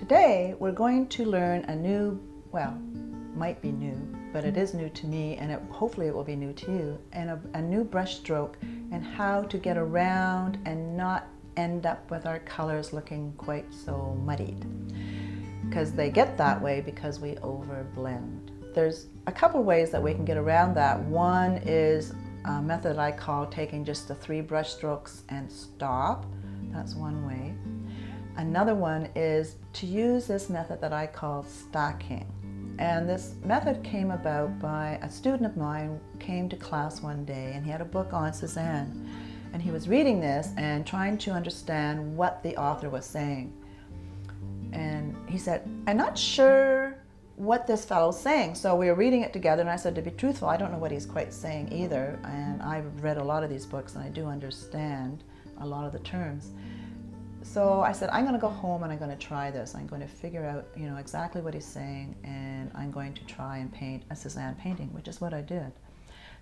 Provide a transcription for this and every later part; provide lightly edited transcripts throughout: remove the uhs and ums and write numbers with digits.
Today we're going to learn a new, well, might be new, but it is new to me, and hopefully it will be new to you, and a new brush stroke and how to get around and not end up with our colors looking quite so muddied, because they get that way because we overblend. There's a couple ways that we can get around that. One is a method I call taking just the 3 brush strokes and stop. That's one way. Another one is to use this method that I call stacking. And this method came about by a student of mine who came to class one day, and he had a book on Cezanne. And he was reading this and trying to understand what the author was saying. And he said, I'm not sure what this fellow's saying. So we were reading it together, and I said, to be truthful, I don't know what he's quite saying either. And I've read a lot of these books, and I do understand a lot of the terms. So I said, I'm going to go home and I'm going to try this. I'm going to figure out, exactly what he's saying, and I'm going to try and paint a Cezanne painting, which is what I did.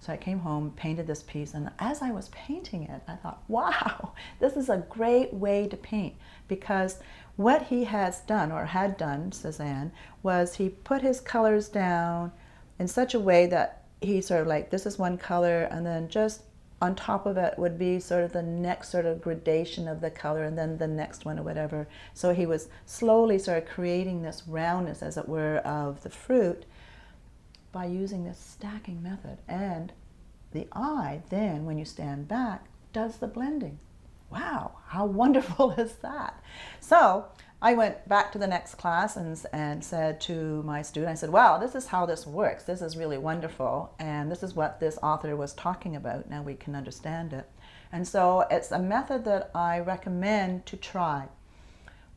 So I came home, painted this piece, and as I was painting it, I thought, wow, this is a great way to paint, because what he has done, or had done, Cezanne, was he put his colors down in such a way that he sort of like, this is one color, and then just on top of it would be sort of the next sort of gradation of the color, and then the next one or whatever. So he was slowly sort of creating this roundness, as it were, of the fruit by using this stacking method. And the eye then, when you stand back, does the blending. Wow, how wonderful is that? So I went back to the next class and said to my student, I said, wow, this is how this works. This is really wonderful. And this is what this author was talking about. Now we can understand it. And so it's a method that I recommend to try.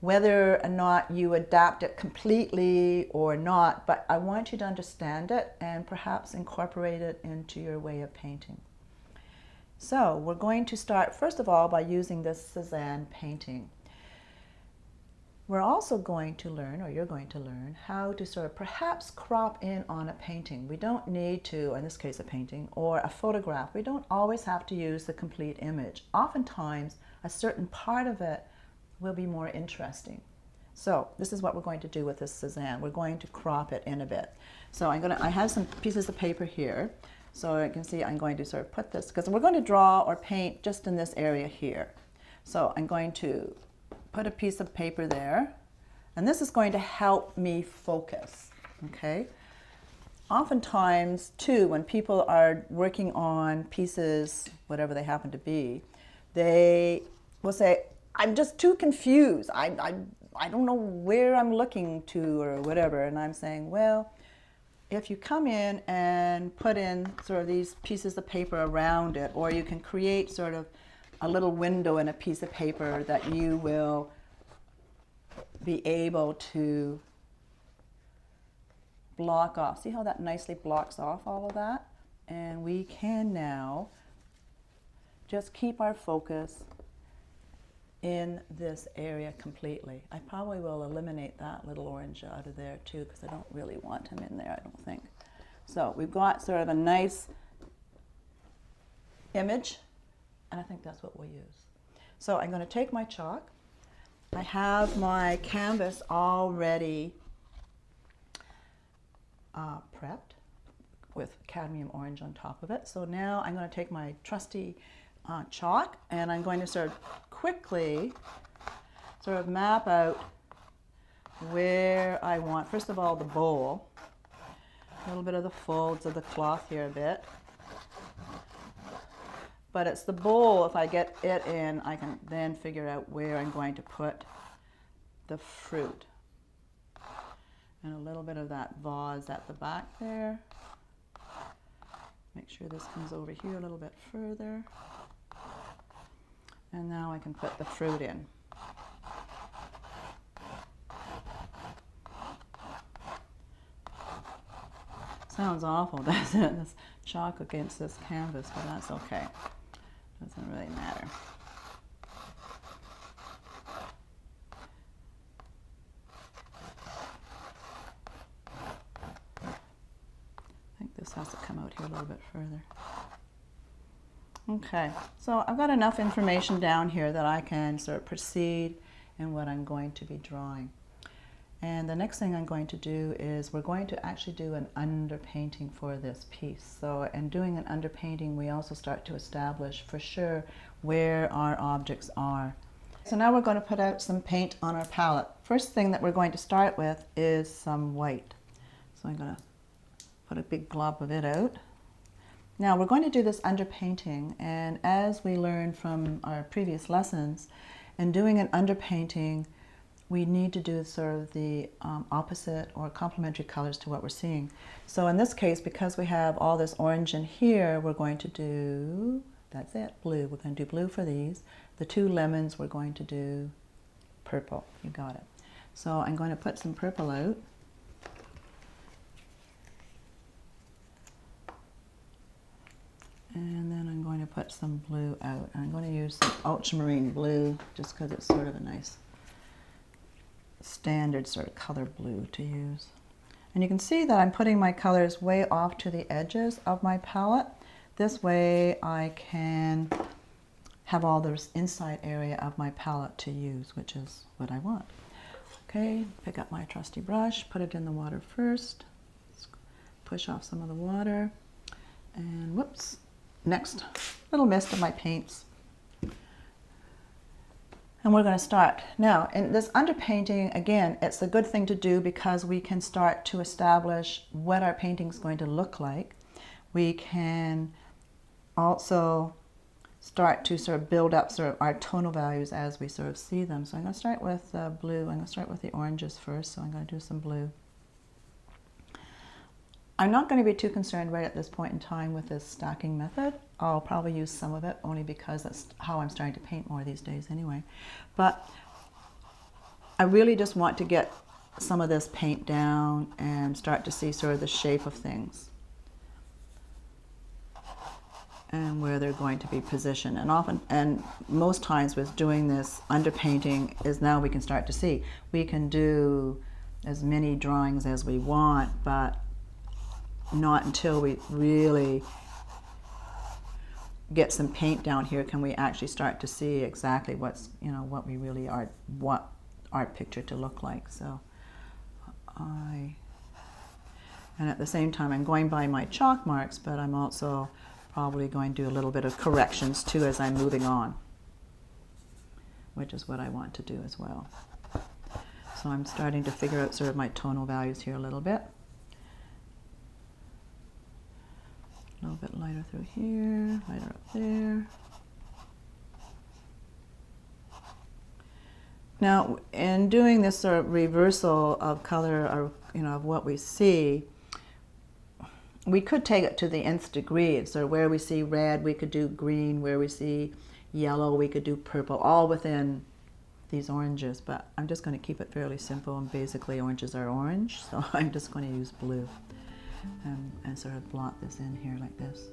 Whether or not you adapt it completely or not, but I want you to understand it and perhaps incorporate it into your way of painting. So we're going to start, first of all, by using this Cezanne painting. We're also going to learn, or you're going to learn, how to sort of perhaps crop in on a painting. We don't need to, in this case a painting, or a photograph. We don't always have to use the complete image. Oftentimes, a certain part of it will be more interesting. So this is what we're going to do with this Cezanne. We're going to crop it in a bit. So I have some pieces of paper here. So you can see I'm going to sort of put this, because we're going to draw or paint just in this area here. So I'm going to put a piece of paper there, and this is going to help me focus, okay? Oftentimes, too, when people are working on pieces, whatever they happen to be, they will say, I'm just too confused. I don't know where I'm looking to or whatever. And I'm saying, well, if you come in and put in sort of these pieces of paper around it, or you can create sort of a little window in a piece of paper that you will be able to block off. See how that nicely blocks off all of that? And we can now just keep our focus in this area completely. I probably will eliminate that little orange out of there too, because I don't really want him in there, I don't think. So we've got sort of a nice image, and I think that's what we'll use. So I'm going to take my chalk. I have my canvas already prepped with cadmium orange on top of it. So now I'm going to take my trusty chalk, and I'm going to sort of quickly sort of map out where I want, first of all, the bowl, a little bit of the folds of the cloth here a bit. But it's the bowl, if I get it in, I can then figure out where I'm going to put the fruit. And a little bit of that vase at the back there. Make sure this comes over here a little bit further. And now I can put the fruit in. Sounds awful, doesn't it? This chalk against this canvas, but that's okay. Doesn't really matter. I think this has to come out here a little bit further. Okay, so I've got enough information down here that I can sort of proceed in what I'm going to be drawing. And the next thing I'm going to do is we're going to actually do an underpainting for this piece. So in doing an underpainting, we also start to establish for sure where our objects are. So now we're going to put out some paint on our palette. First thing that we're going to start with is some white. So I'm going to put a big glob of it out. Now we're going to do this underpainting, and as we learned from our previous lessons, in doing an underpainting, we need to do sort of the opposite or complementary colors to what we're seeing. So in this case, because we have all this orange in here, we're going to do, that's it, blue. We're going to do blue for these. The two lemons, we're going to do purple. You got it. So I'm going to put some purple out. And then I'm going to put some blue out. I'm going to use some ultramarine blue just because it's sort of a nice standard sort of color blue to use. And you can see that I'm putting my colors way off to the edges of my palette. This way I can have all this inside area of my palette to use, which is what I want. Okay, pick up my trusty brush, put it in the water first, push off some of the water, and whoops, next little mist of my paints. And we're going to start. Now, in this underpainting, again, it's a good thing to do because we can start to establish what our painting is going to look like. We can also start to sort of build up sort of our tonal values as we sort of see them. So I'm going to start with blue. I'm going to start with the oranges first, so I'm going to do some blue. I'm not going to be too concerned right at this point in time with this stacking method. I'll probably use some of it only because that's how I'm starting to paint more these days anyway. But I really just want to get some of this paint down and start to see sort of the shape of things and where they're going to be positioned. And often, and most times with doing this underpainting is now we can start to see. We can do as many drawings as we want, but not until we really get some paint down here can we actually start to see exactly what's, you know, what we really are, what our picture to look like. So and at the same time I'm going by my chalk marks, but I'm also probably going to do a little bit of corrections too as I'm moving on, which is what I want to do as well. So I'm starting to figure out sort of my tonal values here a little bit. A little bit lighter through here, lighter up there. Now, in doing this sort of reversal of color, or you know, of what we see, we could take it to the nth degree. So where we see red, we could do green. Where we see yellow, we could do purple, all within these oranges. But I'm just going to keep it fairly simple, and basically oranges are orange, so I'm just going to use blue. And sort of blot this in here like this.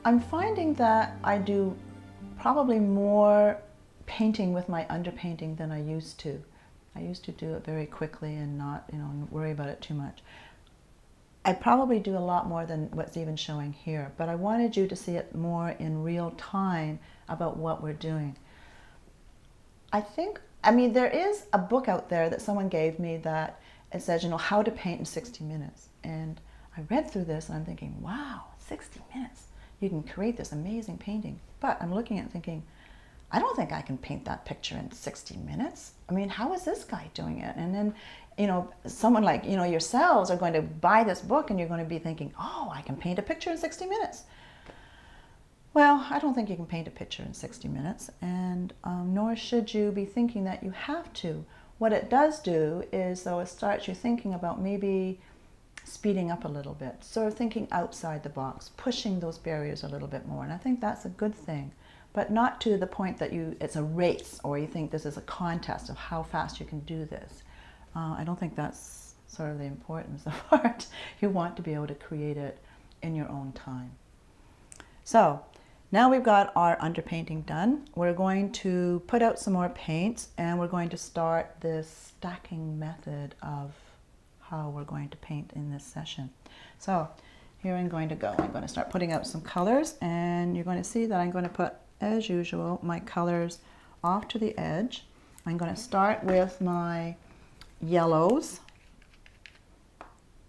I'm finding that I do probably more painting with my underpainting than I used to. I used to do it very quickly and not, worry about it too much. I probably do a lot more than what's even showing here, but I wanted you to see it more in real time about what we're doing. There is a book out there that someone gave me that it says, how to paint in 60 minutes. And I read through this and I'm thinking, wow, 60 minutes. You can create this amazing painting. But I'm looking at it thinking, I don't think I can paint that picture in 60 minutes. How is this guy doing it? And then, someone like, yourselves are going to buy this book and you're going to be thinking, oh, I can paint a picture in 60 minutes. Well, I don't think you can paint a picture in 60 minutes, and nor should you be thinking that you have to. What it does do is, though, it starts you thinking about maybe speeding up a little bit, sort of thinking outside the box, pushing those barriers a little bit more. And I think that's a good thing, but not to the point that it's a race or you think this is a contest of how fast you can do this. I don't think that's sort of the importance of art. You want to be able to create it in your own time. So now we've got our underpainting done. We're going to put out some more paints and we're going to start this stacking method of how we're going to paint in this session. So here I'm going to go. I'm going to start putting out some colors, and you're going to see that I'm going to put, as usual, my colors off to the edge. I'm going to start with my yellows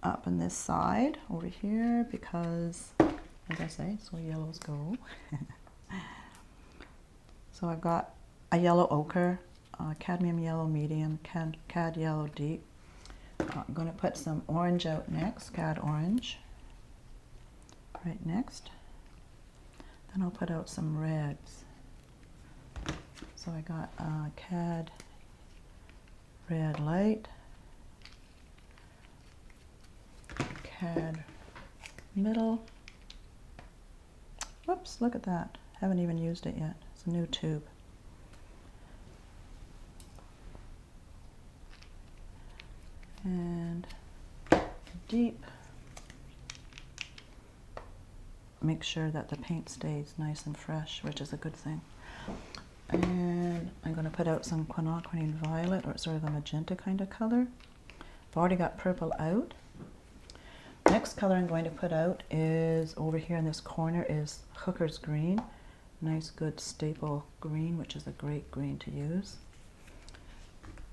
up on this side over here because, as I say, it's where yellows go. So I've got a yellow ochre, cadmium yellow medium, cad yellow deep. I'm going to put some orange out next, cad orange, right next. Then I'll put out some reds. So I got cad red light, cad middle. Whoops, look at that. Haven't even used it yet. It's a new tube. And deep. Make sure that the paint stays nice and fresh, which is a good thing. And I'm going to put out some quinacridone violet, or sort of a magenta kind of color. I've already got purple out. Next color I'm going to put out is over here in this corner is Hooker's Green. Nice good staple green, which is a great green to use.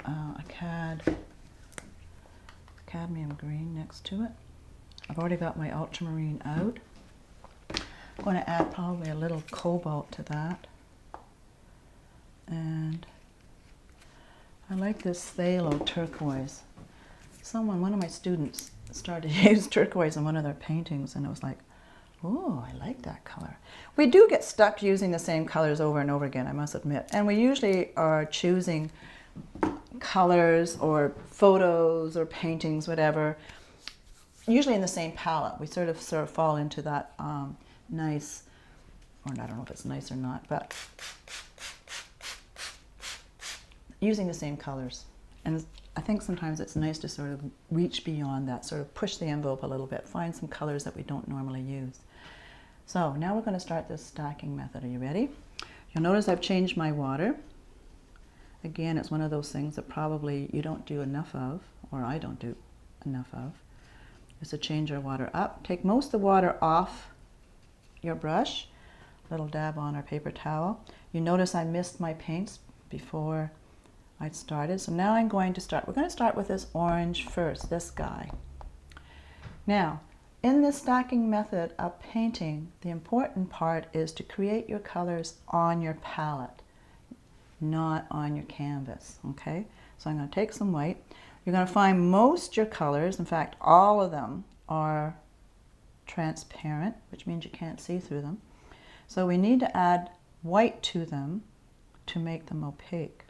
A cadmium green next to it. I've already got my ultramarine out. I'm going to add probably a little cobalt to that. And I like this phthalo turquoise. One of my students started to use turquoise in one of their paintings, and it was like, Oh, I like that color. We do get stuck using the same colors over and over again, I must admit. And we usually are choosing colors or photos or paintings, whatever, usually in the same palette. We sort of fall into that nice, or I don't know if it's nice or not, but using the same colors. And I think sometimes it's nice to sort of reach beyond that, sort of push the envelope a little bit, find some colors that we don't normally use. So now we're going to start this stacking method. Are you ready? You'll notice I've changed my water. Again, it's one of those things that probably you don't do enough of, or I don't do enough of, is to change our water up. Take most of the water off your brush, a little dab on our paper towel. You notice I missed my paints before I started, so now I'm going to start. We're going to start with this orange first, this guy. Now, in this stacking method of painting, the important part is to create your colors on your palette, not on your canvas, okay? So I'm going to take some white. You're going to find most your colors, in fact, all of them are transparent, which means you can't see through them. So we need to add white to them to make them opaque.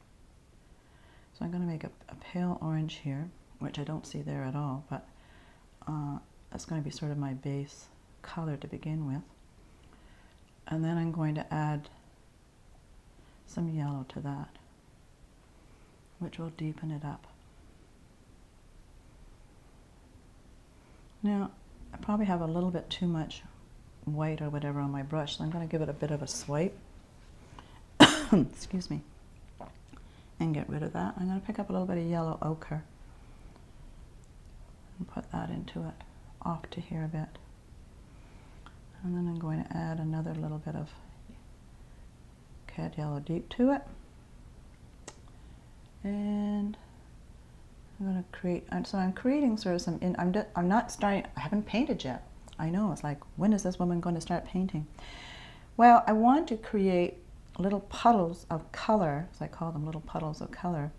So I'm going to make a pale orange here, which I don't see there at all, but that's going to be sort of my base color to begin with. And then I'm going to add some yellow to that, which will deepen it up. Now, I probably have a little bit too much white or whatever on my brush, so I'm going to give it a bit of a swipe. Excuse me. And get rid of that. I'm going to pick up a little bit of yellow ochre and put that into it, off to here a bit. And then I'm going to add another little bit of cad yellow deep to it. And I'm going to create, so I'm creating sort of some, I'm not starting, I haven't painted yet. I know, it's like, when is this woman going to start painting? Well, I want to create little puddles of color, as I call them, little puddles of color,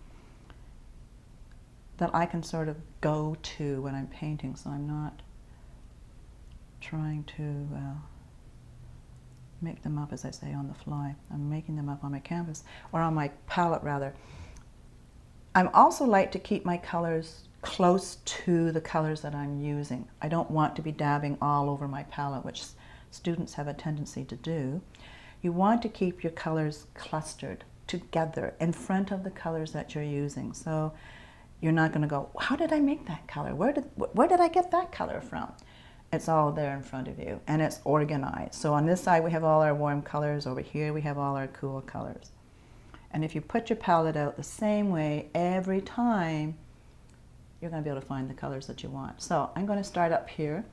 that I can sort of go to when I'm painting, so I'm not trying to make them up, as I say, on the fly. I'm making them up on my canvas, or on my palette rather. I also like to keep my colors close to the colors that I'm using. I don't want to be dabbing all over my palette, which students have a tendency to do. You want to keep your colors clustered together in front of the colors that you're using. So you're not going to go, how did I make that color? Where did I get that color from? It's all there in front of you, and it's organized. So on this side we have all our warm colors, over here we have all our cool colors. And if you put your palette out the same way every time, you're going to be able to find the colors that you want. So I'm going to start up here.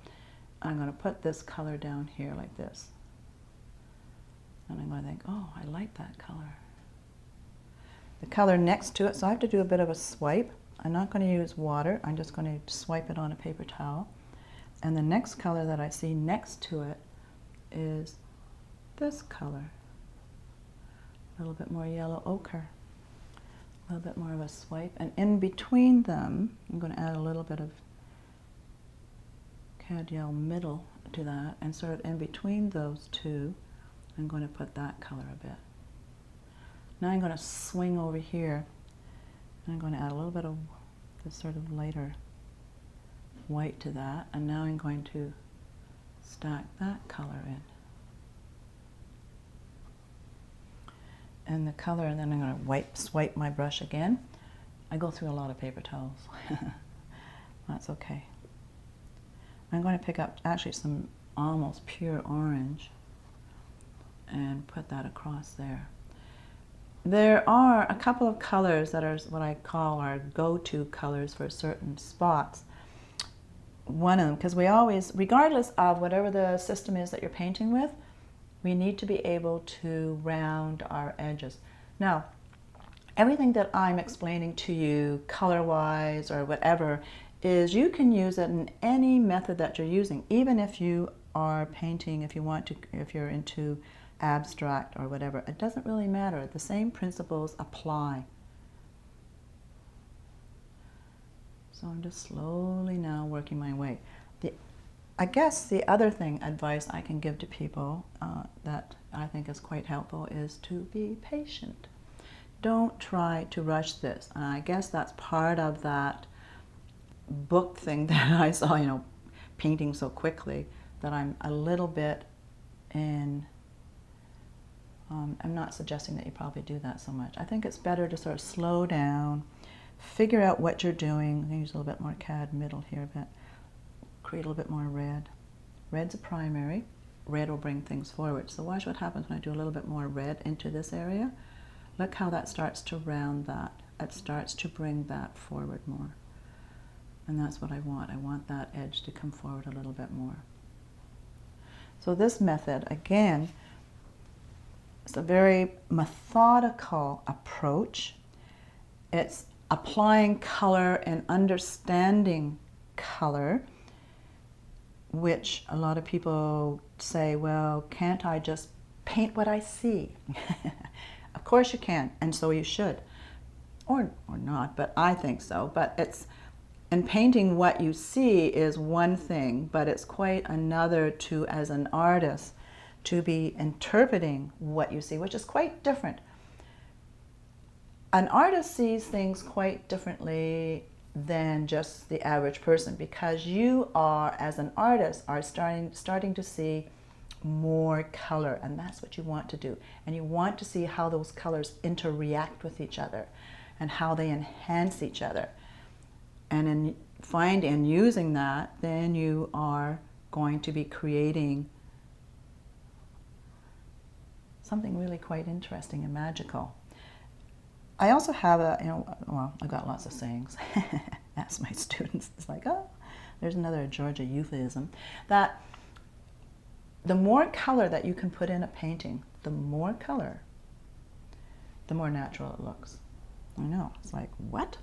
I'm going to put this color down here like this. And I'm going to think, oh, I like that color. The color next to it, so I have to do a bit of a swipe. I'm not going to use water. I'm just going to swipe it on a paper towel. And the next color that I see next to it is this color. A little bit more yellow ochre. A little bit more of a swipe. And in between them, I'm going to add a little bit of cad yellow middle to that. And sort of in between those two, I'm going to put that color a bit. Now I'm going to swing over here, and I'm going to add a little bit of this sort of lighter white to that, and now I'm going to stack that color in. And the color, and then I'm going to swipe my brush again. I go through a lot of paper towels. That's okay. I'm going to pick up actually some almost pure orange and put that across there. There are a couple of colors that are what I call our go-to colors for certain spots. One of them, because we always, regardless of whatever the system is that you're painting with, we need to be able to round our edges. Now, everything that I'm explaining to you color-wise or whatever is you can use it in any method that you're using, even if you are painting, if you're into abstract or whatever. It doesn't really matter. The same principles apply. So I'm just slowly now working my way. I guess the other advice I can give to people that I think is quite helpful is to be patient. Don't try to rush this. And I guess that's part of that book thing that I saw, you know, painting so quickly, that I'm a little bit in, I'm not suggesting that you probably do that so much. I think it's better to sort of slow down, figure out what you're doing. I'm going to use a little bit more cad middle here a bit. Create a little bit more red. Red's a primary. Red will bring things forward. So watch what happens when I do a little bit more red into this area. Look how that starts to round that. It starts to bring that forward more. And that's what I want. I want that edge to come forward a little bit more. So this method, again, is a very methodical approach. It's applying color and understanding color, which a lot of people say, well, can't I just paint what I see? Of course you can, and so you should. Or not, but I think so. But it's, and painting what you see is one thing, but it's quite another to, as an artist, to be interpreting what you see, which is quite different. An artist sees things quite differently than just the average person, because you are, as an artist, are starting to see more color, and that's what you want to do. And you want to see how those colors interact with each other and how they enhance each other. And in using that, then you are going to be creating something really quite interesting and magical. I also have a, well, I've got lots of sayings. Ask my students. It's like, oh, there's another Georgia euphemism. That the more color that you can put in a painting, the more color, the more natural it looks. I know. It's like, what?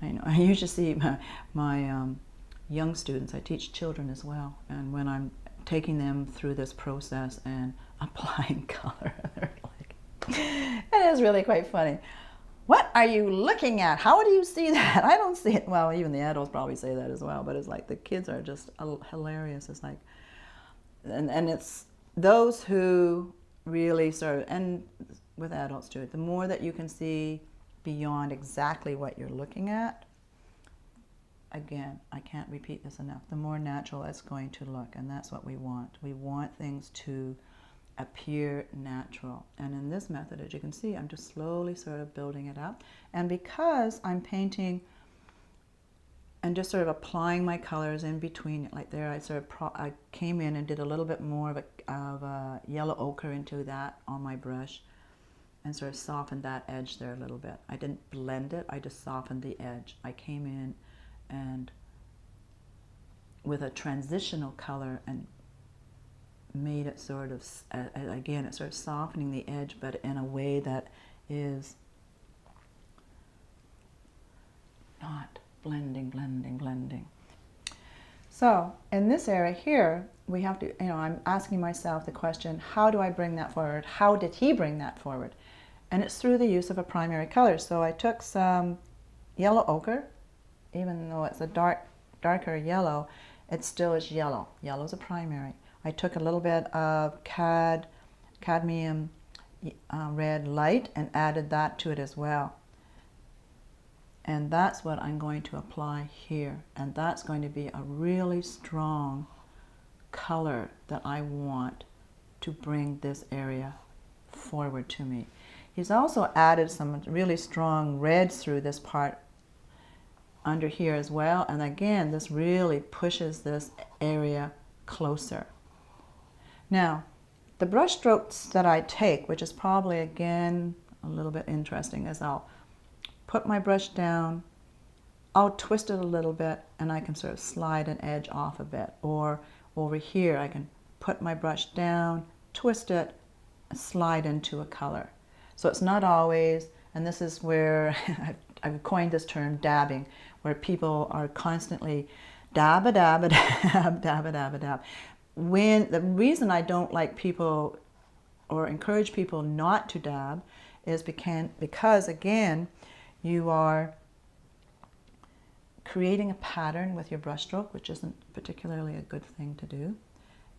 I know. I usually see my young students. I teach children as well. And when I'm taking them through this process and applying color, they're like, it is really quite funny. What are you looking at? How do you see that? I don't see it. Well, even the adults probably say that as well, but it's like the kids are just hilarious. It's like, and it's those who really sort of, and with adults too, the more that you can see beyond exactly what you're looking at, again, I can't repeat this enough, the more natural it's going to look, and that's what we want. We want things to appear natural. And in this method, as you can see, I'm just slowly sort of building it up. And because I'm painting and just sort of applying my colors in between it, like there, I came in and did a little bit more of a yellow ochre into that on my brush and sort of softened that edge there a little bit. I didn't blend it, I just softened the edge. I came in and with a transitional color and made it sort of, again, it's sort of softening the edge, but in a way that is not blending, blending, blending. So in this area here, we have to, I'm asking myself the question, how do I bring that forward? How did he bring that forward? And it's through the use of a primary color. So I took some yellow ochre, even though it's a darker yellow, it still is yellow. Yellow's a primary. I took a little bit of cadmium red light and added that to it as well. And that's what I'm going to apply here. And that's going to be a really strong color that I want to bring this area forward to me. He's also added some really strong reds through this part under here as well. And again, this really pushes this area closer. Now, the brush strokes that I take, which is probably, again, a little bit interesting, is I'll put my brush down, I'll twist it a little bit, and I can sort of slide an edge off a bit. Or over here, I can put my brush down, twist it, and slide into a color. So it's not always, and this is where I've coined this term dabbing, where people are constantly dab-a-dab-a-dab, dab-a-dab-a-dab. When the reason I don't like people or encourage people not to dab is because again, you are creating a pattern with your brushstroke, which isn't particularly a good thing to do.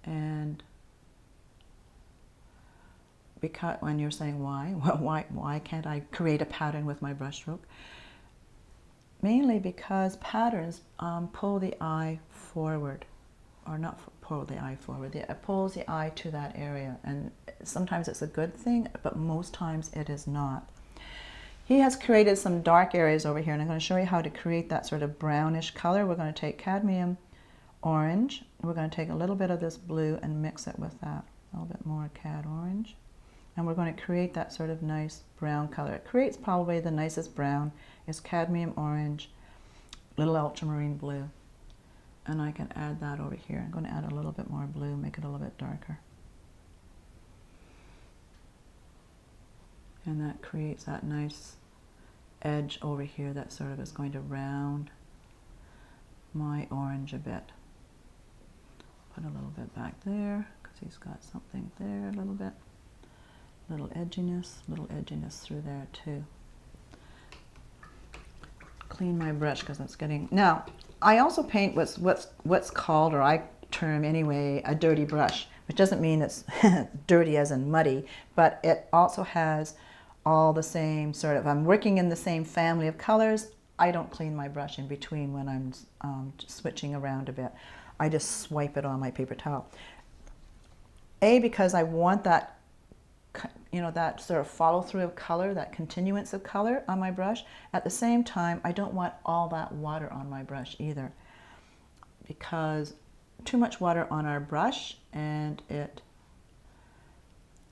And because when you're saying why, well, why can't I create a pattern with my brushstroke? Mainly because patterns pull the eye forward, or not pull the eye forward, it pulls the eye to that area, and sometimes it's a good thing, but most times it is not. He has created some dark areas over here, and I'm going to show you how to create that sort of brownish color. We're going to take cadmium orange, we're going to take a little bit of this blue and mix it with that, a little bit more cad orange, and we're going to create that sort of nice brown color. It creates probably the nicest brown is cadmium orange, little ultramarine blue, and I can add that over here. I'm going to add a little bit more blue, make it a little bit darker. And that creates that nice edge over here that sort of is going to round my orange a bit. Put a little bit back there because he's got something there, a little bit. Little edginess through there too. Clean my brush because it's getting... Now, I also paint what's called, or I term anyway, a dirty brush, which doesn't mean it's dirty as in muddy, but it also has all the same sort of, I'm working in the same family of colors. I don't clean my brush in between when I'm switching around a bit. I just swipe it on my paper towel. Because I want that, you know, that sort of follow through of color, that continuance of color on my brush. At the same time, I don't want all that water on my brush either, because too much water on our brush and it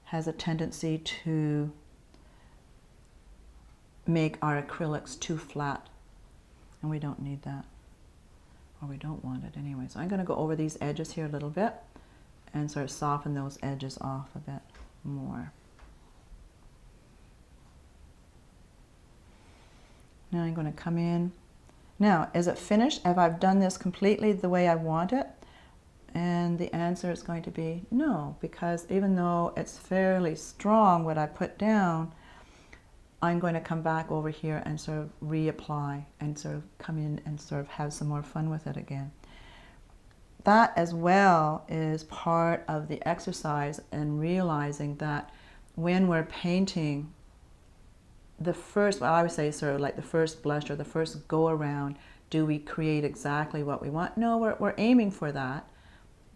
has a tendency to make our acrylics too flat, and we don't need that, or we don't want it anyway. So I'm going to go over these edges here a little bit and sort of soften those edges off a bit more. Now I'm going to come in. Now, is it finished? Have I done this completely the way I want it? And the answer is going to be no, because even though it's fairly strong what I put down, I'm going to come back over here and sort of reapply and sort of come in and sort of have some more fun with it again. That as well is part of the exercise and realizing that when we're painting, the first, well, I would say sort of like the first blush or the first go around, do we create exactly what we want? No, we're aiming for that,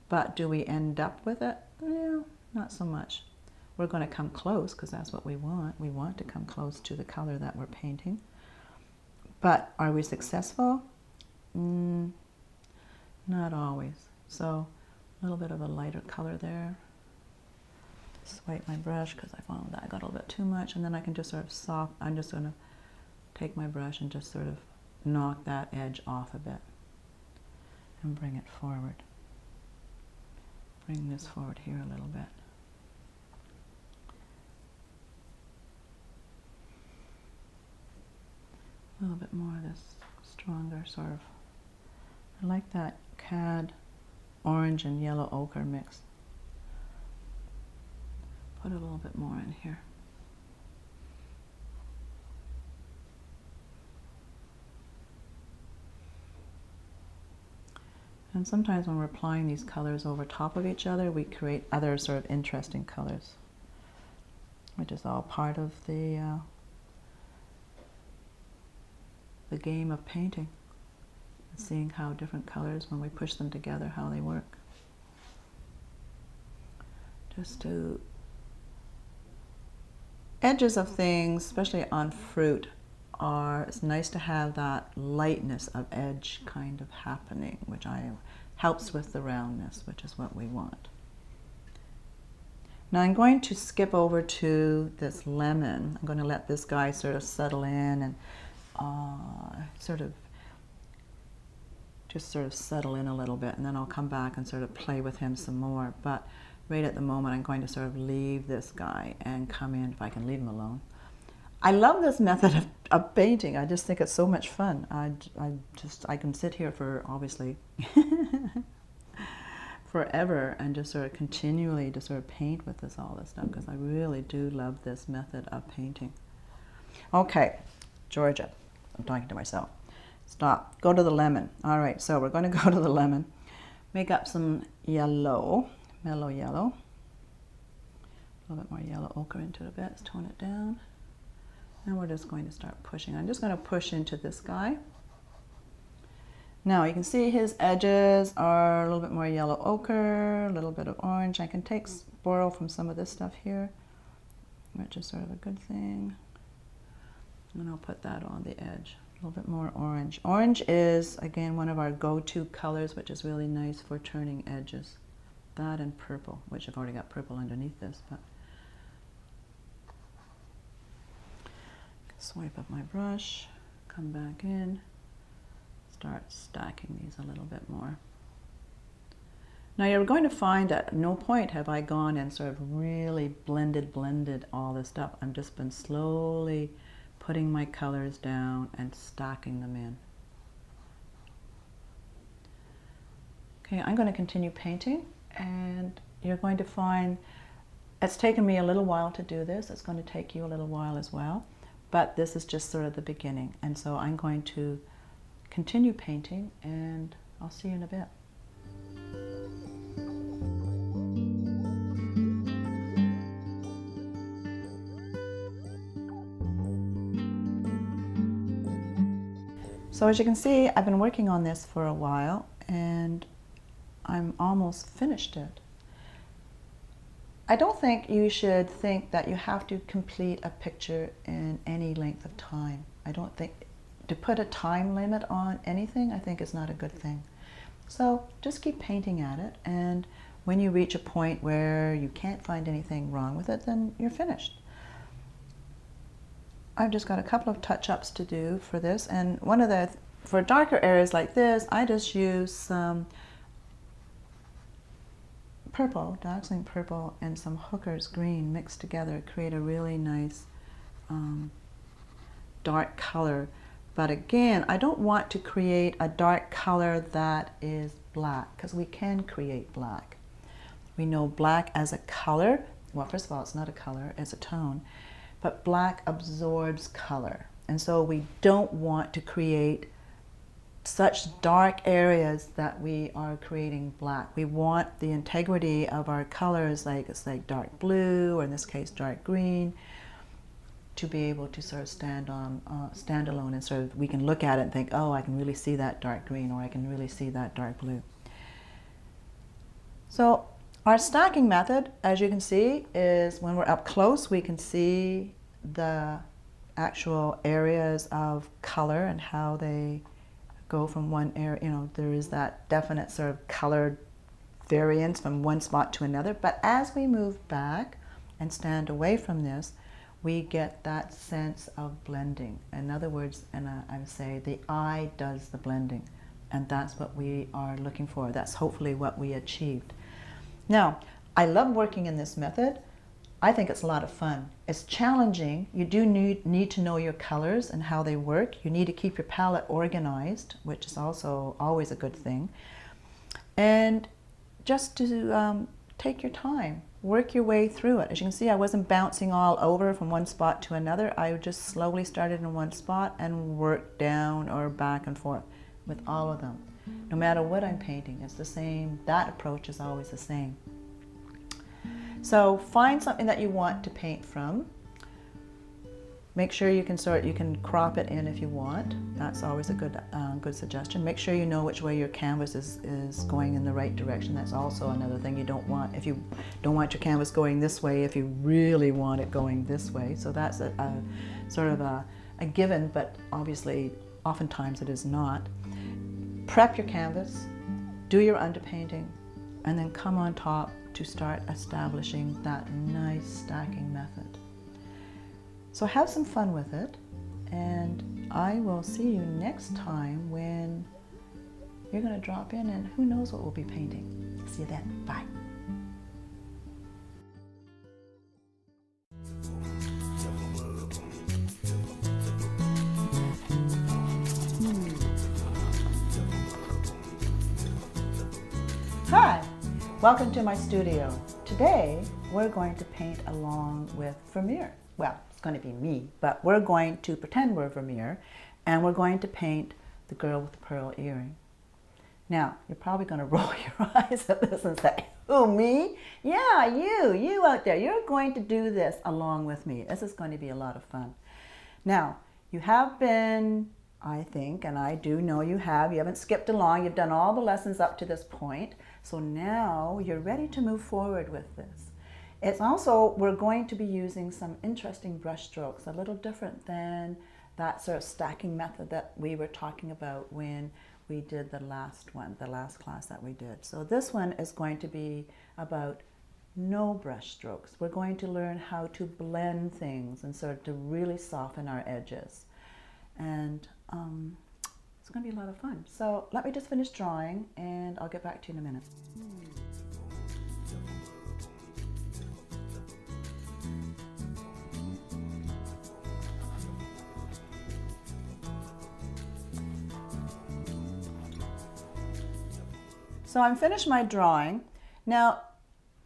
but do we end up with it? No, not so much. We're going to come close because that's what we want. We want to come close to the color that we're painting. But are we successful? Not always. So a little bit of a lighter color there. Swipe my brush because I found that I got a little bit too much, and then I can just sort of I'm just going to take my brush and just sort of knock that edge off a bit and bring it forward. Bring this forward here a little bit. A little bit more of this stronger sort of, I like that cad orange and yellow ochre mix. Put a little bit more in here. And sometimes when we're applying these colors over top of each other, we create other sort of interesting colors, which is all part of the game of painting, seeing how different colors, when we push them together, how they work. Just to edges of things, especially on fruit, it's nice to have that lightness of edge kind of happening, which helps with the roundness, which is what we want. Now I'm going to skip over to this lemon. I'm going to let this guy sort of settle in and just sort of settle in a little bit, and then I'll come back and sort of play with him some more. But right at the moment I'm going to sort of leave this guy and come in, if I can leave him alone. I love this method of painting. I just think it's so much fun. I can sit here for obviously forever and just sort of continually just sort of paint with all this stuff, because I really do love this method of painting. Okay, Georgia, I'm talking to myself. Stop. Go to the lemon. All right, so we're going to go to the lemon. make up some yellow, mellow yellow. A little bit more yellow ochre into it a bit. Let's tone it down. And we're just going to start pushing. I'm just going to push into this guy. Now you can see his edges are a little bit more yellow ochre, a little bit of orange. I can borrow from some of this stuff here, which is sort of a good thing. And I'll put that on the edge. A little bit more orange. Orange is, again, one of our go-to colors, which is really nice for turning edges. That and purple, which I've already got purple underneath this, but swipe up my brush, come back in, start stacking these a little bit more. Now you're going to find that at no point have I gone and sort of really blended all this stuff. I've just been slowly putting my colors down and stacking them in. Okay, I'm going to continue painting, and you're going to find it's taken me a little while to do this. It's going to take you a little while as well. But this is just sort of the beginning. And so I'm going to continue painting, and I'll see you in a bit. So as you can see, I've been working on this for a while, and I'm almost finished it. I don't think you should think that you have to complete a picture in any length of time. I don't think to put a time limit on anything, I think is not a good thing. So just keep painting at it, and when you reach a point where you can't find anything wrong with it, then you're finished. I've just got a couple of touch-ups to do for this, and for darker areas like this, I just use some purple, dazzling purple, and some Hooker's green mixed together, create a really nice dark color. But again, I don't want to create a dark color that is black, because we can create black. We know black as a color. Well, first of all, it's not a color, it's a tone. But black absorbs color. And so we don't want to create such dark areas that we are creating black. We want the integrity of our colors, like it's like dark blue, or in this case dark green, to be able to sort of stand alone, and sort of we can look at it and think, oh, I can really see that dark green, or I can really see that dark blue. So our stacking method, as you can see, is when we're up close, we can see the actual areas of color and how they go from one area. You know, there is that definite sort of color variance from one spot to another. But as we move back and stand away from this, we get that sense of blending. In other words, and I would say the eye does the blending, and that's what we are looking for. That's hopefully what we achieved. Now, I love working in this method. I think it's a lot of fun. It's challenging. You do need to know your colors and how they work. You need to keep your palette organized, which is also always a good thing. And just to take your time, work your way through it. As you can see, I wasn't bouncing all over from one spot to another. I just slowly started in one spot and worked down or back and forth with all of them. No matter what I'm painting, it's the same. That approach is always the same. So find something that you want to paint from. Make sure you can crop it in if you want. That's always a good suggestion. Make sure you know which way your canvas is going in the right direction. That's also another thing you don't want. If you don't want your canvas going this way, if you really want it going this way. So that's a sort of a given, but obviously oftentimes it is not. Prep your canvas, do your underpainting, and then come on top to start establishing that nice stacking method. So have some fun with it, and I will see you next time when you're going to drop in, and who knows what we'll be painting. See you then. Bye. Hi, welcome to my studio. Today we're going to paint along with Vermeer. Well, it's going to be me, but we're going to pretend we're Vermeer, and we're going to paint the girl with the pearl earring. Now, you're probably going to roll your eyes at this and say, who, me? Yeah, you out there, you're going to do this along with me. This is going to be a lot of fun. Now, you have been, I think, and I do know you haven't skipped along. You've done all the lessons up to this point. So now you're ready to move forward with this. It's also, we're going to be using some interesting brush strokes, a little different than that sort of stacking method that we were talking about when we did the last class that we did. So this one is going to be about no brush strokes. We're going to learn how to blend things and sort of to really soften our edges. And it's going to be a lot of fun. So let me just finish drawing and I'll get back to you in a minute. So I'm finished my drawing. Now,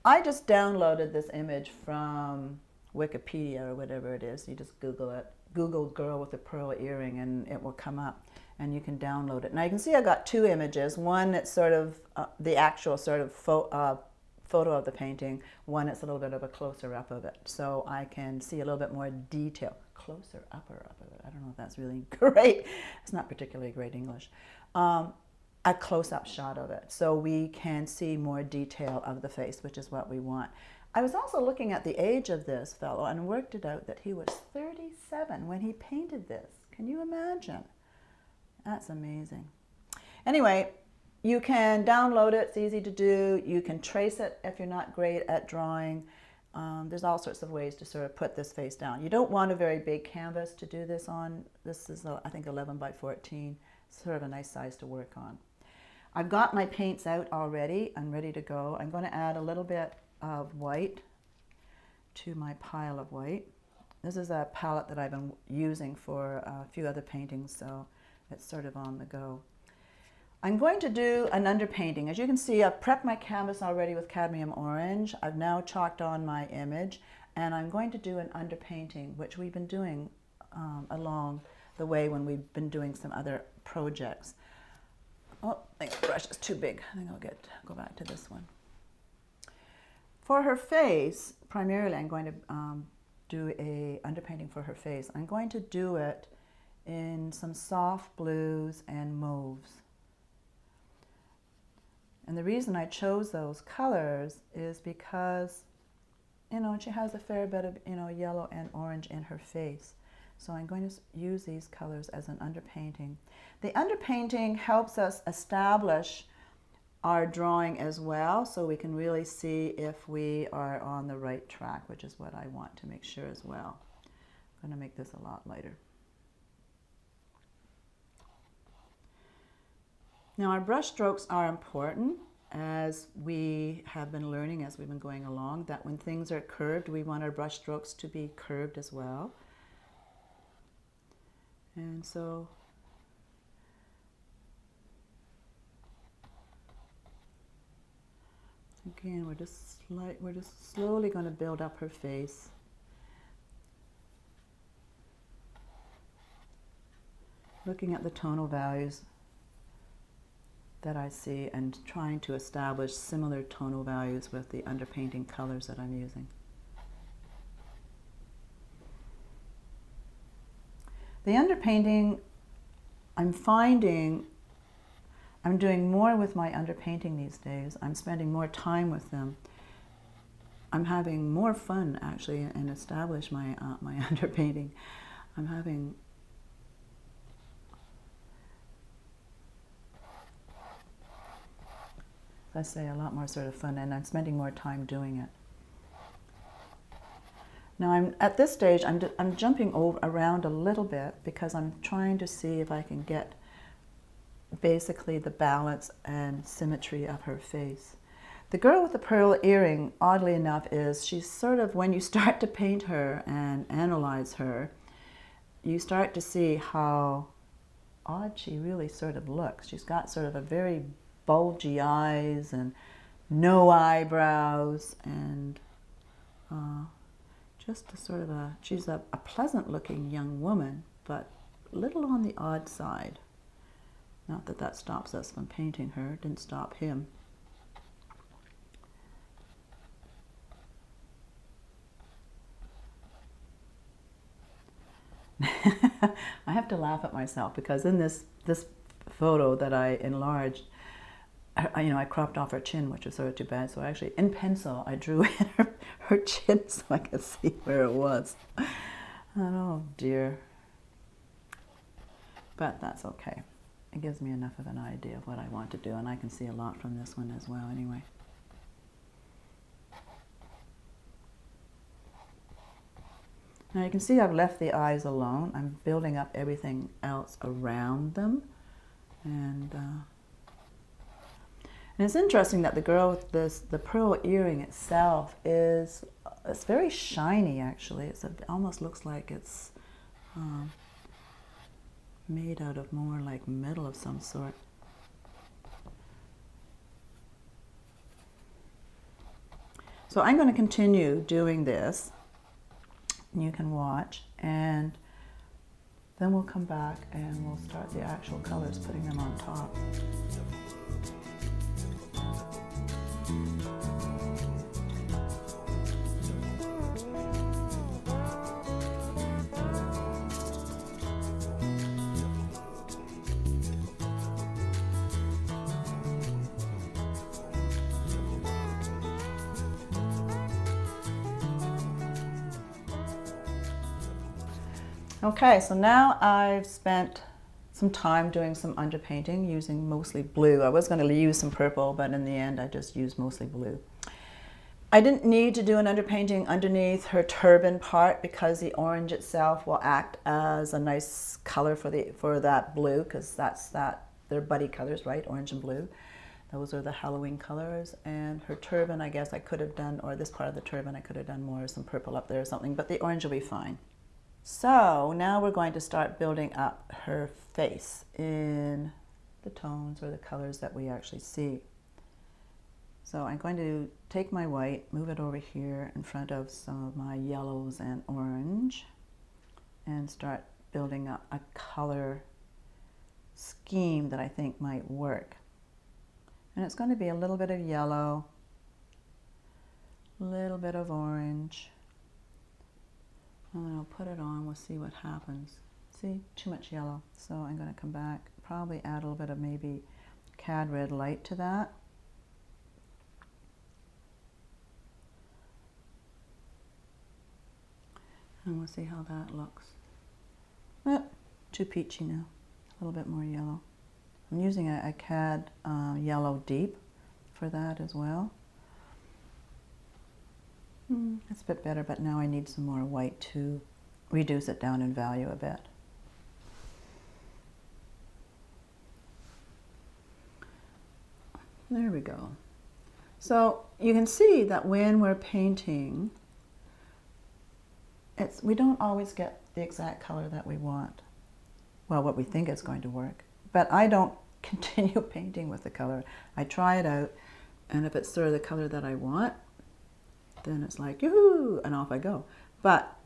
I just downloaded this image from Wikipedia or whatever it is. You just Google it. Google girl with a pearl earring and it will come up and you can download it. Now you can see I got two images. One that's sort of the actual sort of photo of the painting. One that's a little bit of a closer up of it. So I can see a little bit more detail. Closer upper up of it. I don't know if that's really great. It's not particularly great English. A close-up shot of it so we can see more detail of the face, which is what we want. I was also looking at the age of this fellow and worked it out that he was 37 when he painted this. Can you imagine? That's amazing. Anyway, you can download it. It's easy to do. You can trace it if you're not great at drawing. There's all sorts of ways to sort of put this face down. You don't want a very big canvas to do this on. This is, I think, 11 by 14. Sort of a nice size to work on. I've got my paints out already. I'm ready to go. I'm going to add a little bit of white to my pile of white. This is a palette that I've been using for a few other paintings, so it's sort of on the go. I'm going to do an underpainting. As you can see, I've prepped my canvas already with cadmium orange. I've now chalked on my image, and I'm going to do an underpainting, which we've been doing along the way when we've been doing some other projects. Oh, I think the brush is too big. I think I'll go back to this one. For her face, primarily I'm going to do a underpainting for her face. I'm going to do it in some soft blues and mauves. And the reason I chose those colors is because, you know, she has a fair bit of, you know, yellow and orange in her face. So I'm going to use these colors as an underpainting. The underpainting helps us establish our drawing as well, so we can really see if we are on the right track, which is what I want to make sure as well. I'm going to make this a lot lighter. Now our brush strokes are important, as we have been learning as we've been going along, that when things are curved, we want our brush strokes to be curved as well. And so again, we're just slowly going to build up her face. Looking at the tonal values that I see and trying to establish similar tonal values with the underpainting colors that I'm using. The underpainting, I'm finding I'm doing more with my underpainting these days. I'm spending more time with them. I'm having more fun actually and establish my my underpainting. I'm having I say a lot more sort of fun, and I'm spending more time doing it. Now I'm at this stage I'm jumping around a little bit because I'm trying to see if I can get basically the balance and symmetry of her face. The girl with the pearl earring, oddly enough, is she's sort of, when you start to paint her and analyze her, you start to see how odd she really sort of looks. She's got sort of a very bulgy eyes and no eyebrows, and just a sort of she's a pleasant looking young woman, but a little on the odd side. Not that that stops us from painting her. It didn't stop him. I have to laugh at myself because in this photo that I enlarged, I cropped off her chin, which was sort of too bad. So actually, in pencil, I drew in her chin so I could see where it was. Oh dear. But that's okay. It gives me enough of an idea of what I want to do, and I can see a lot from this one as well anyway. Now you can see I've left the eyes alone. I'm building up everything else around them. And it's interesting that the girl with the pearl earring itself it's very shiny actually. It almost looks like it's made out of more like metal of some sort. So I'm going to continue doing this. You can watch, and then we'll come back and we'll start the actual colors, putting them on top. Okay, so now I've spent some time doing some underpainting using mostly blue. I was going to use some purple, but in the end I just used mostly blue. I didn't need to do an underpainting underneath her turban part because the orange itself will act as a nice color for that blue, because they're buddy colors, right? Orange and blue. Those are the Halloween colors. And her turban, I guess I could have done, or this part of the turban, I could have done more, some purple up there or something, but the orange will be fine. So now we're going to start building up her face in the tones or the colors that we actually see. So I'm going to take my white, move it over here in front of some of my yellows and orange, and start building up a color scheme that I think might work. And it's going to be a little bit of yellow, a little bit of orange. And then I'll put it on, we'll see what happens. See, too much yellow. So I'm going to come back, probably add a little bit of maybe cad red light to that. And we'll see how that looks. Too peachy now, a little bit more yellow. I'm using a cad yellow deep for that as well. That's a bit better, but now I need some more white to reduce it down in value a bit. There we go. So you can see that when we're painting, we don't always get the exact color that we want. Well, what we think is going to work. But I don't continue painting with the color. I try it out, and if it's sort of the color that I want, then it's like, yoo-hoo, and off I go. But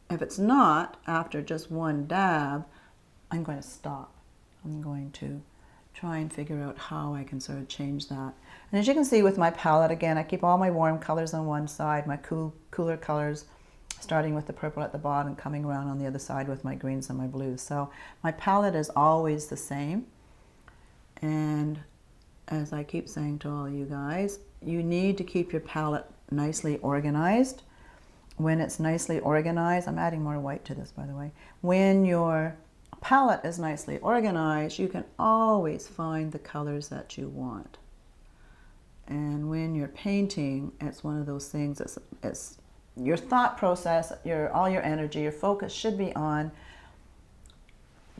if it's not, after just one dab, I'm going to stop. I'm going to try and figure out how I can sort of change that. And as you can see with my palette, again, I keep all my warm colors on one side, my cooler colors, starting with the purple at the bottom, coming around on the other side with my greens and my blues. So my palette is always the same. And as I keep saying to all you guys, you need to keep your palette nicely organized. When it's nicely organized, I'm adding more white to this, by the way. When your palette is nicely organized, you can always find the colors that you want. And when you're painting, it's one of those things, it's your thought process, all your energy, your focus should be on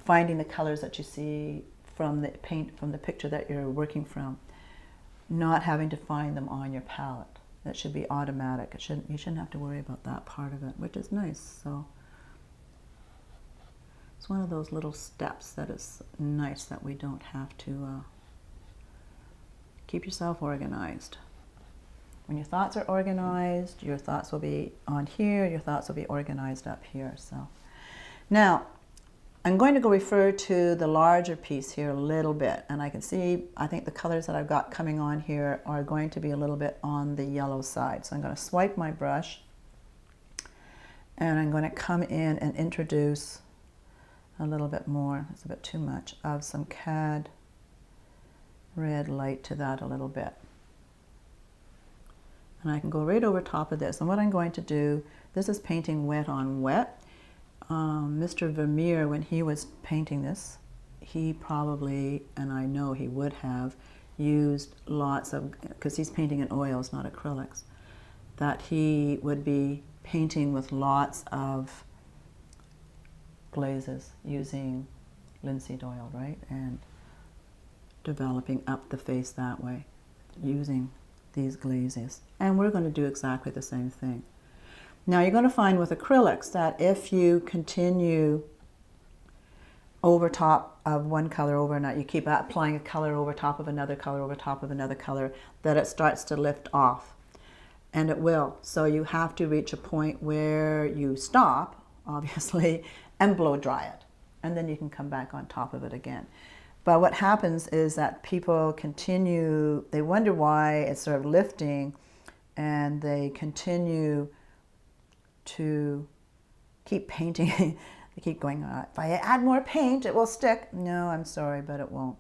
finding the colors that you see from the picture that you're working from, not having to find them on your palette. That should be automatic. You shouldn't have to worry about that part of it, which is nice. So it's one of those little steps that is nice that we don't have to keep yourself organized. When your thoughts are organized, your thoughts will be on here, your thoughts will be organized up here. So now I'm going to go refer to the larger piece here a little bit, and I can see, I think the colors that I've got coming on here are going to be a little bit on the yellow side. So I'm going to swipe my brush, and I'm going to come in and introduce a little bit more, it's a bit too much, of some cad red light to that a little bit. And I can go right over top of this. And what I'm going to do, this is painting wet on wet. Mr. Vermeer, when he was painting this, he probably, and I know he would have, used lots of, because he's painting in oils, not acrylics, that he would be painting with lots of glazes using linseed oil, right? And developing up the face that way, using these glazes. And we're going to do exactly the same thing. Now you're going to find with acrylics that if you continue over top of one color over another, you keep applying a color over top of another color over top of another color, that it starts to lift off. And it will. So you have to reach a point where you stop, obviously, and blow dry it. And then you can come back on top of it again. But what happens is that people continue, they wonder why it's sort of lifting, and they continue to keep painting. They keep going, if I add more paint, it will stick. No, I'm sorry, but it won't.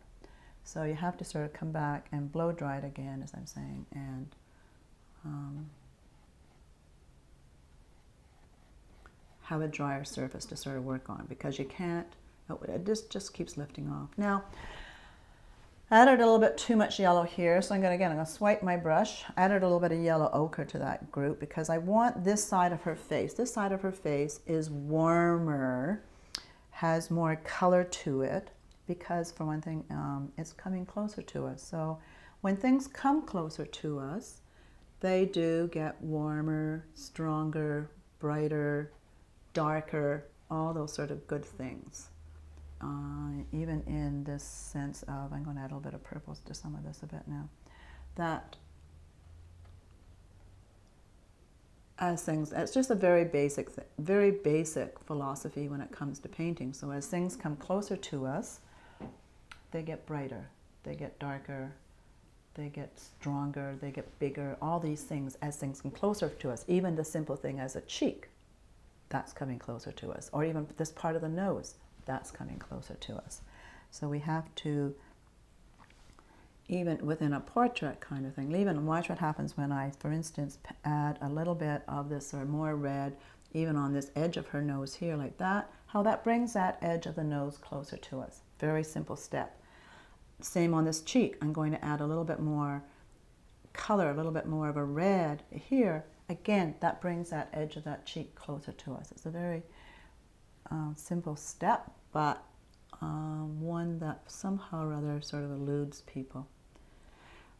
So you have to sort of come back and blow dry it again, as I'm saying, and have a drier surface to sort of work on, because you can't, it just keeps lifting off. Now, I added a little bit too much yellow here, so I'm going to swipe my brush, added a little bit of yellow ochre to that group, because I want this side of her face. This side of her face is warmer, has more color to it, because for one thing, it's coming closer to us. So when things come closer to us, they do get warmer, stronger, brighter, darker, all those sort of good things. Even in this sense of, I'm going to add a little bit of purples to some of this a bit now, that as things, it's just a very basic philosophy when it comes to painting. So as things come closer to us, they get brighter, they get darker, they get stronger, they get bigger, all these things as things come closer to us. Even the simple thing as a cheek, that's coming closer to us. Or even this part of the nose, that's coming closer to us. So we have to, even within a portrait kind of thing, even watch what happens when I, for instance, add a little bit of this or more red, even on this edge of her nose here like that, how that brings that edge of the nose closer to us. Very simple step. Same on this cheek. I'm going to add a little bit more color, a little bit more of a red here. Again, that brings that edge of that cheek closer to us. It's a very simple step, but one that somehow or other sort of eludes people.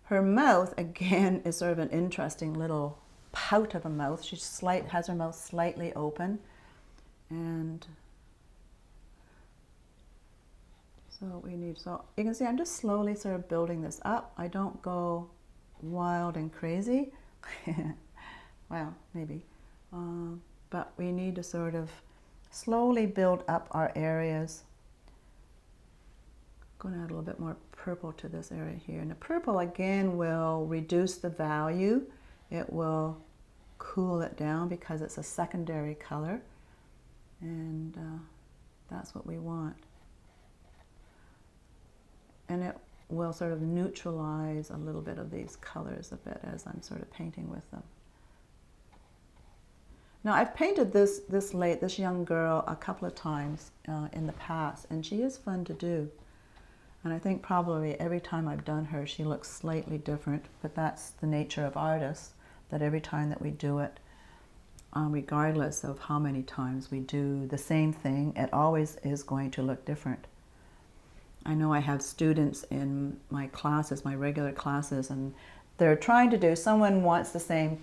Her mouth, again, is sort of an interesting little pout of a mouth. She has her mouth slightly open, and so you can see I'm just slowly sort of building this up. I don't go wild and crazy. Well, maybe. But we need to sort of slowly build up our areas. I'm going to add a little bit more purple to this area here. And the purple, again, will reduce the value. It will cool it down because it's a secondary color. And that's what we want. And it will sort of neutralize a little bit of these colors a bit as I'm sort of painting with them. Now, I've painted this young girl a couple of times in the past, and she is fun to do. And I think probably every time I've done her, she looks slightly different, but that's the nature of artists, that every time that we do it, regardless of how many times we do the same thing, it always is going to look different. I know I have students in my classes, my regular classes, and they're trying to do, someone wants the same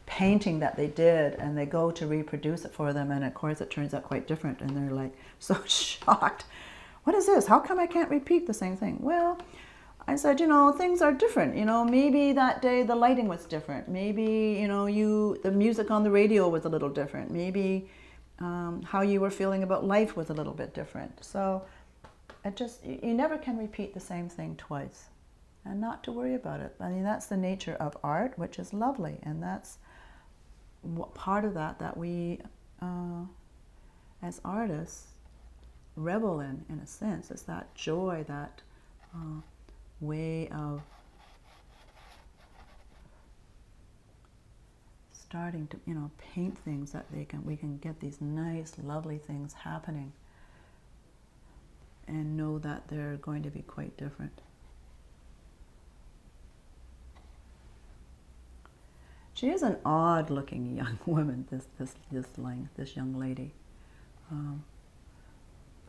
painting that they did, and they go to reproduce it for them, and of course it turns out quite different, and they're like so shocked. What is this? How come I can't repeat the same thing? Well, I said, things are different. Maybe that day the lighting was different. Maybe, the music on the radio was a little different. Maybe how you were feeling about life was a little bit different. So it just, you never can repeat the same thing twice, and not to worry about it. I mean, that's the nature of art, which is lovely, and that's part of that we, as artists, revel in a sense. It's that joy, that way of starting to, paint things that we can get these nice, lovely things happening, and know that they're going to be quite different. She is an odd-looking young woman, this young lady.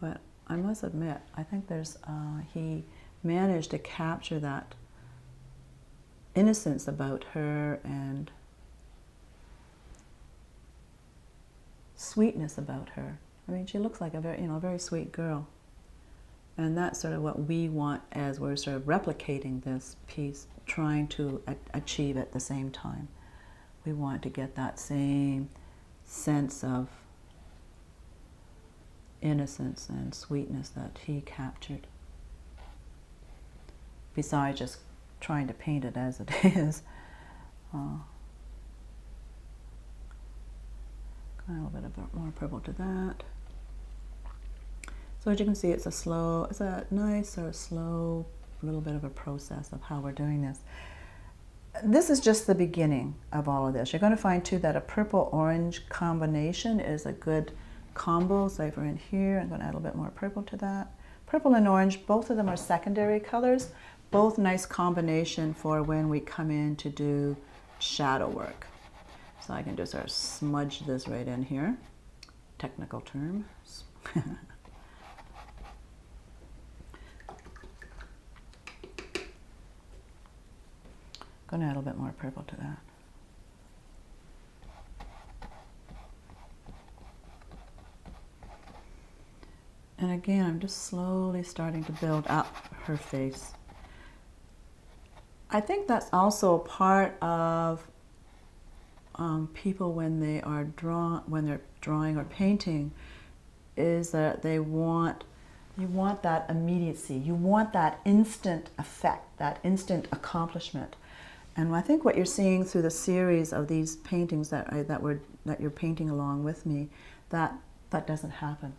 But I must admit, I think he managed to capture that innocence about her and sweetness about her. I mean, she looks like a very sweet girl. And that's sort of what we want as we're sort of replicating this piece, trying to achieve at the same time. We want to get that same sense of innocence and sweetness that he captured, besides just trying to paint it as it is. Got a little bit more purple to that. So as you can see, it's a nice sort of slow little bit of a process of how we're doing this. This is just the beginning of all of this. You're going to find too that a purple-orange combination is a good combo. So if we're in here, I'm going to add a little bit more purple to that. Purple and orange, both of them are secondary colors, both nice combination for when we come in to do shadow work. So I can just sort of smudge this right in here. Technical term. Going to add a little bit more purple to that. And again, I'm just slowly starting to build up her face. I think that's also a part of people when they're drawing or painting, is that you want that immediacy. You want that instant effect, that instant accomplishment. And I think what you're seeing through the series of these paintings that you're painting along with me, that doesn't happen.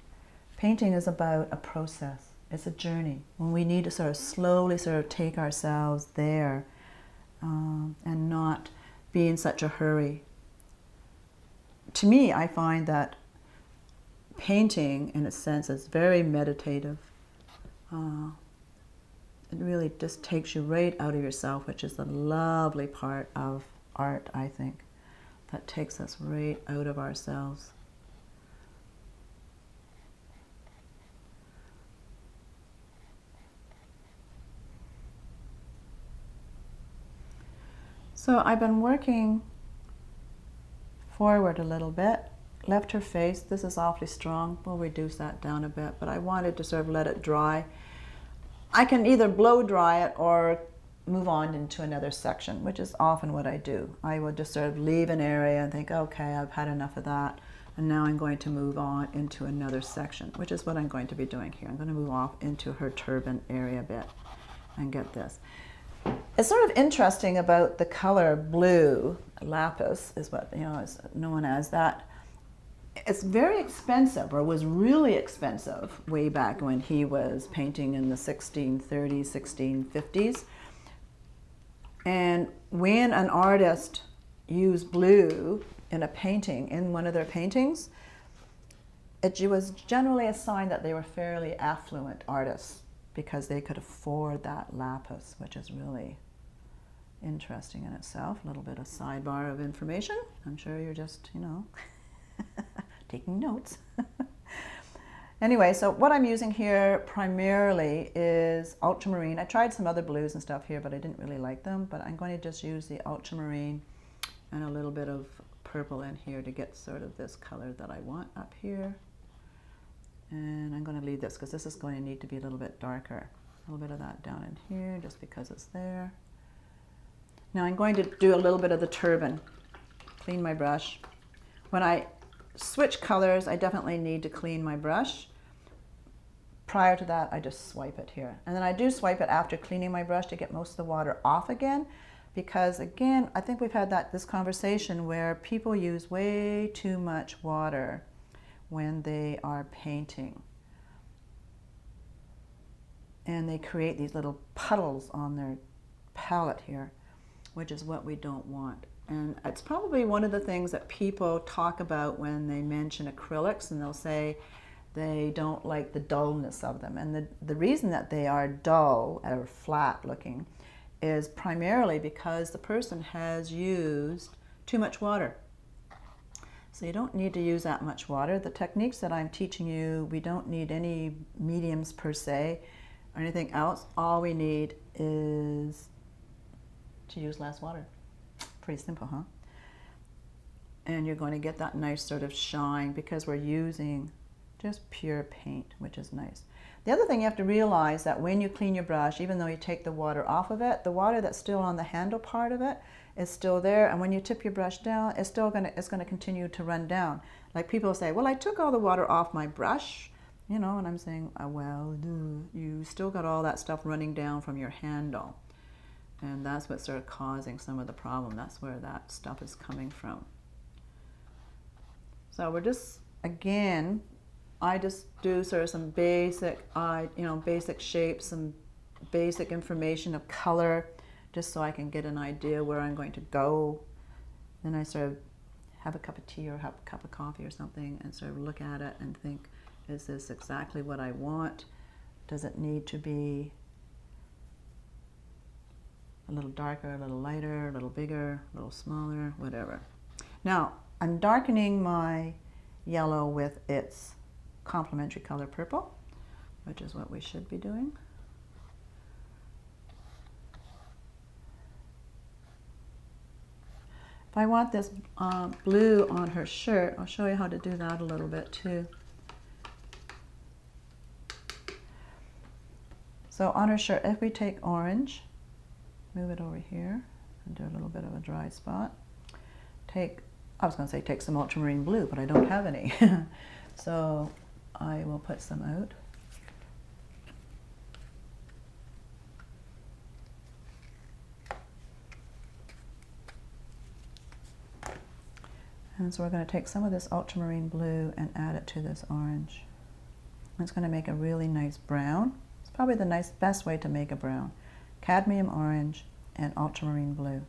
Painting is about a process. It's a journey when we need to sort of slowly take ourselves there, and not be in such a hurry. To me, I find that painting, in a sense, is very meditative. It really just takes you right out of yourself, which is the lovely part of art, I think. That takes us right out of ourselves. So I've been working forward a little bit, left her face. This is awfully strong. We'll reduce that down a bit, but I wanted to sort of let it dry. I can either blow dry it or move on into another section, which is often what I do. I will just sort of leave an area and think, okay, I've had enough of that, and now I'm going to move on into another section, which is what I'm going to be doing here. I'm going to move off into her turban area a bit and get this. It's sort of interesting about the color blue, lapis is what is known as that. It's very expensive, or was really expensive way back when he was painting in the 1630s, 1650s. And when an artist used blue in a painting, in one of their paintings, it was generally a sign that they were fairly affluent artists, because they could afford that lapis, which is really interesting in itself. A little bit of sidebar of information. I'm sure you're just, taking notes. Anyway, so what I'm using here primarily is ultramarine. I tried some other blues and stuff here, but I didn't really like them. But I'm going to just use the ultramarine and a little bit of purple in here to get sort of this color that I want up here. And I'm going to leave this because this is going to need to be a little bit darker. A little bit of that down in here just because it's there. Now I'm going to do a little bit of the turban. Clean my brush. When I switch colors, I definitely need to clean my brush. Prior to that, I just swipe it here. And then I do swipe it after cleaning my brush to get most of the water off again. Because again, I think we've had this conversation where people use way too much water when they are painting. And they create these little puddles on their palette here, which is what we don't want. And it's probably one of the things that people talk about when they mention acrylics, and they'll say they don't like the dullness of them. And the reason that they are dull or flat looking is primarily because the person has used too much water. So you don't need to use that much water. The techniques that I'm teaching you, we don't need any mediums per se or anything else. All we need is to use less water. Pretty simple, huh? And you're going to get that nice sort of shine because we're using just pure paint, which is nice. The other thing you have to realize that when you clean your brush, even though you take the water off of it, the water that's still on the handle part of it is still there. And when you tip your brush down, it's going to continue to run down. Like people say, well, I took all the water off my brush, you know, and I'm saying, well, you still got all that stuff running down from your handle. And that's what's sort of causing some of the problem. That's where that stuff is coming from. So we're just, again, I just do sort of some basic, basic shapes, some basic information of color, just so I can get an idea where I'm going to go. Then I sort of have a cup of tea or have a cup of coffee or something and sort of look at it and think, is this exactly what I want? Does it need to be a little darker, a little lighter, a little bigger, a little smaller, whatever. Now, I'm darkening my yellow with its complementary color purple, which is what we should be doing. If I want this blue on her shirt, I'll show you how to do that a little bit too. So on her shirt, if we take orange, move it over here and do a little bit of a dry spot. I was going to say take some ultramarine blue, but I don't have any. So I will put some out. And so we're going to take some of this ultramarine blue and add it to this orange. It's going to make a really nice brown. It's probably the best way to make a brown. Cadmium orange and ultramarine blue.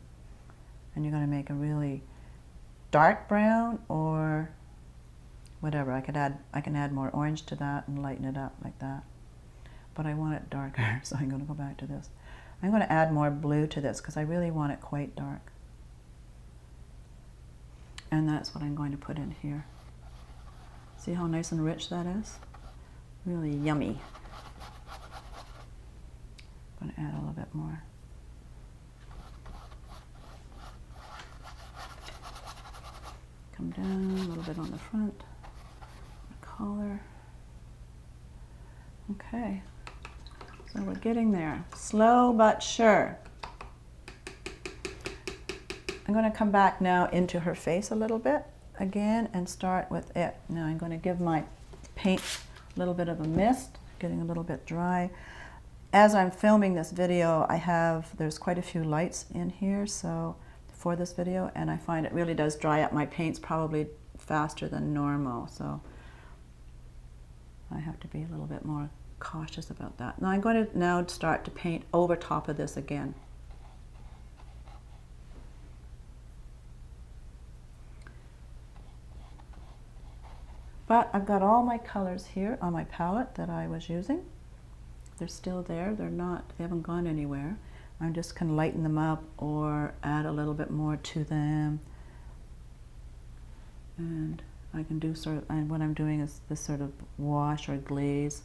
And you're going to make a really dark brown or whatever. I can add more orange to that and lighten it up like that. But I want it darker, so I'm going to go back to this. I'm going to add more blue to this because I really want it quite dark. And that's what I'm going to put in here. See how nice and rich that is? Really yummy. I'm going to add a little bit more. Come down a little bit on the front, the collar. Okay, so we're getting there, slow but sure. I'm going to come back now into her face a little bit again and start with it. Now I'm going to give my paint a little bit of a mist, getting a little bit dry. As I'm filming this video, there's quite a few lights in here for this video, and I find it really does dry up my paints probably faster than normal, so I have to be a little bit more cautious about that. Now I'm going to now start to paint over top of this again. But I've got all my colors here on my palette that I was using. They're still there, they haven't gone anywhere. I'm just going to lighten them up or add a little bit more to them. And I can do and what I'm doing is this sort of wash or glaze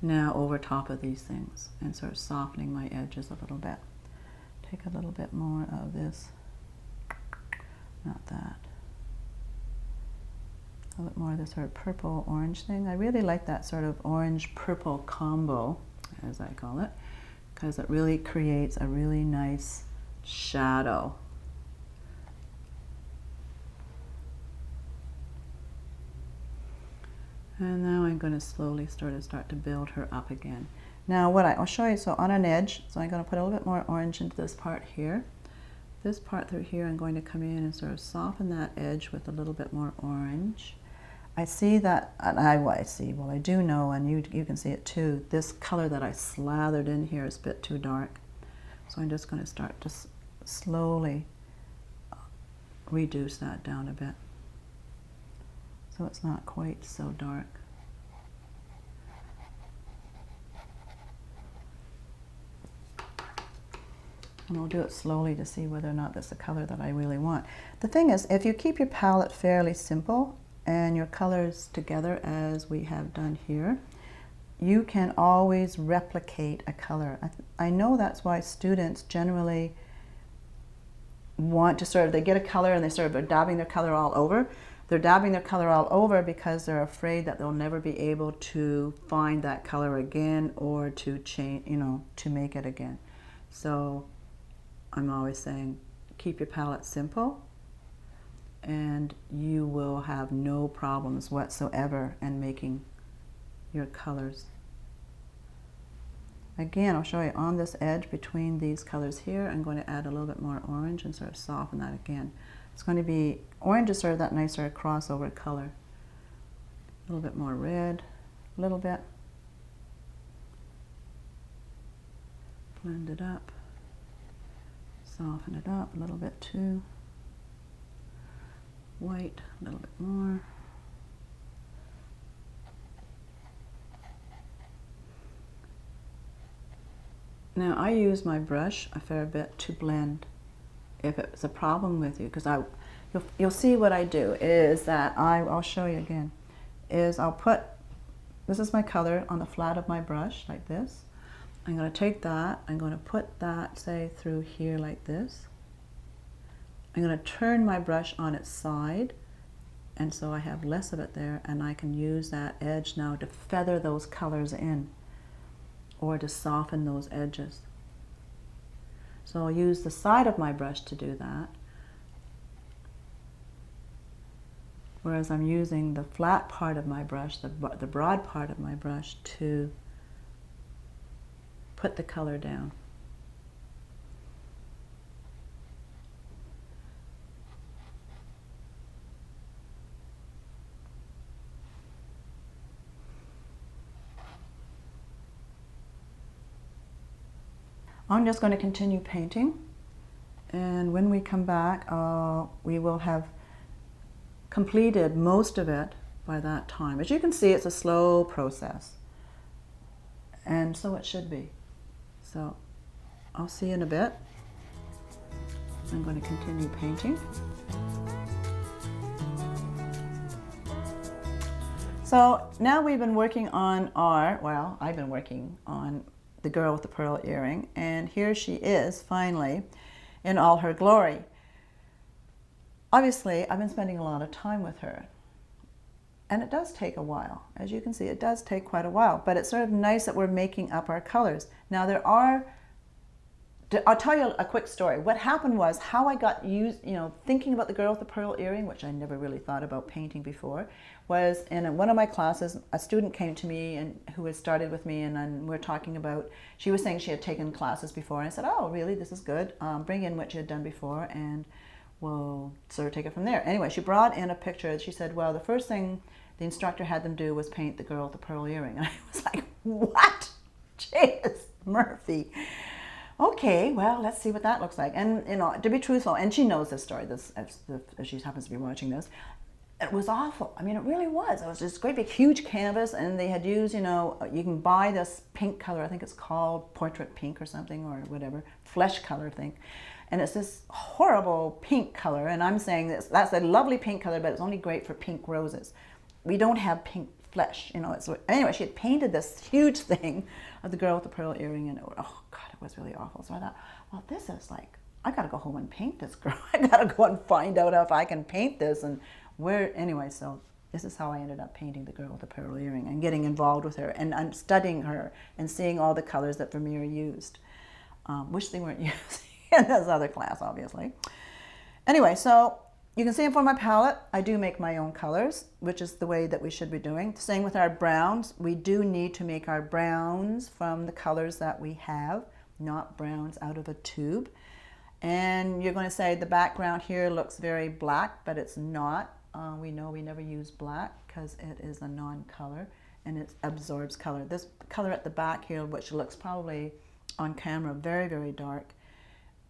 now over top of these things and sort of softening my edges a little bit. Take a little bit more of this, not that. A little bit more of this sort of purple orange thing. I really like that sort of orange purple combo, as I call it, because it really creates a really nice shadow. And now I'm going to slowly start to build her up again. Now what I'll show you, so on an edge, so I'm going to put a little bit more orange into this part here. This part through here, I'm going to come in and sort of soften that edge with a little bit more orange. I see that, and I do know, and you can see it too, this color that I slathered in here is a bit too dark. So I'm just going to start to slowly reduce that down a bit, so it's not quite so dark. And I'll do it slowly to see whether or not that's the color that I really want. The thing is, if you keep your palette fairly simple and your colors together as we have done here, you can always replicate a color. I know that's why students generally want to sort of, they get a color and they sort of are dabbing their color all over. They're dabbing their color all over because they're afraid that they'll never be able to find that color again or to change, to make it again. So I'm always saying, keep your palette simple and you will have no problems whatsoever in making your colors. Again, I'll show you on this edge between these colors here, I'm going to add a little bit more orange and sort of soften that again. It's going to be, orange is sort of that nice sort of crossover color. A little bit more red, a little bit. Blend it up. Soften it up a little bit too. White, a little bit more. Now I use my brush a fair bit to blend if it's a problem with you, because you'll see what I do is that I'll show you again, is I'll put, this is my color on the flat of my brush like this. I'm going to take that, I'm going to put that, say, through here like this. I'm going to turn my brush on its side, and so I have less of it there, and I can use that edge now to feather those colors in, or to soften those edges. So I'll use the side of my brush to do that, whereas I'm using the flat part of my brush, the broad part of my brush, to put the color down. I'm just going to continue painting, and when we come back we will have completed most of it by that time. As you can see, it's a slow process, and so it should be. So I'll see you in a bit. I'm going to continue painting. So now we've been working on I've been working on the girl with the pearl earring, and here she is finally in all her glory. Obviously, I've been spending a lot of time with her, and it does take a while. As you can see, it does take quite a while, but it's sort of nice that we're making up our colors. Now I'll tell you a quick story. What happened was how I got used, thinking about the girl with the pearl earring, which I never really thought about painting before, was in one of my classes, a student came to me and who had started with me, and then we're talking about, she was saying she had taken classes before, and I said, oh, really, this is good. Bring in what you had done before, and we'll sort of take it from there. Anyway, she brought in a picture. She said, well, the first thing the instructor had them do was paint the girl with the pearl earring. And I was like, what? Jeez, Murphy. Okay, well, let's see what that looks like. And, to be truthful, and she knows this story, if she happens to be watching this, it was awful. I mean, it really was. It was this great big huge canvas, and they had used, you can buy this pink color, I think it's called portrait pink or something, or whatever, flesh color, I think. And it's this horrible pink color, and I'm saying that's a lovely pink color, but it's only great for pink roses. We don't have pink flesh, anyway, she had painted this huge thing of the girl with the pearl earring, and oh God, it was really awful. So I thought, well, this is like, I gotta go home and paint this girl. I gotta go and find out if I can paint this, and anyway, so this is how I ended up painting the girl with the pearl earring and getting involved with her, and I'm studying her and seeing all the colors that Vermeer used, which they weren't using in this other class, obviously. Anyway, so you can see for my palette, I do make my own colors, which is the way that we should be doing. Same with our browns. We do need to make our browns from the colors that we have, not browns out of a tube. And you're going to say the background here looks very black, but it's not. We know we never use black because it is a non-color and it absorbs color. This color at the back here, which looks probably on camera very, very dark,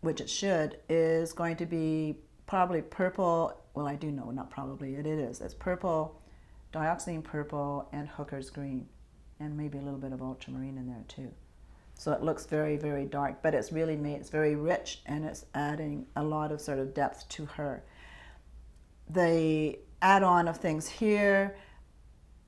which it should, is going to be probably purple. Well, I do know, not probably, it is. It's purple, dioxazine purple, and hooker's green, and maybe a little bit of ultramarine in there too. So it looks very, very dark, but it's really made, it's very rich, and it's adding a lot of sort of depth to her. The add-on of things here,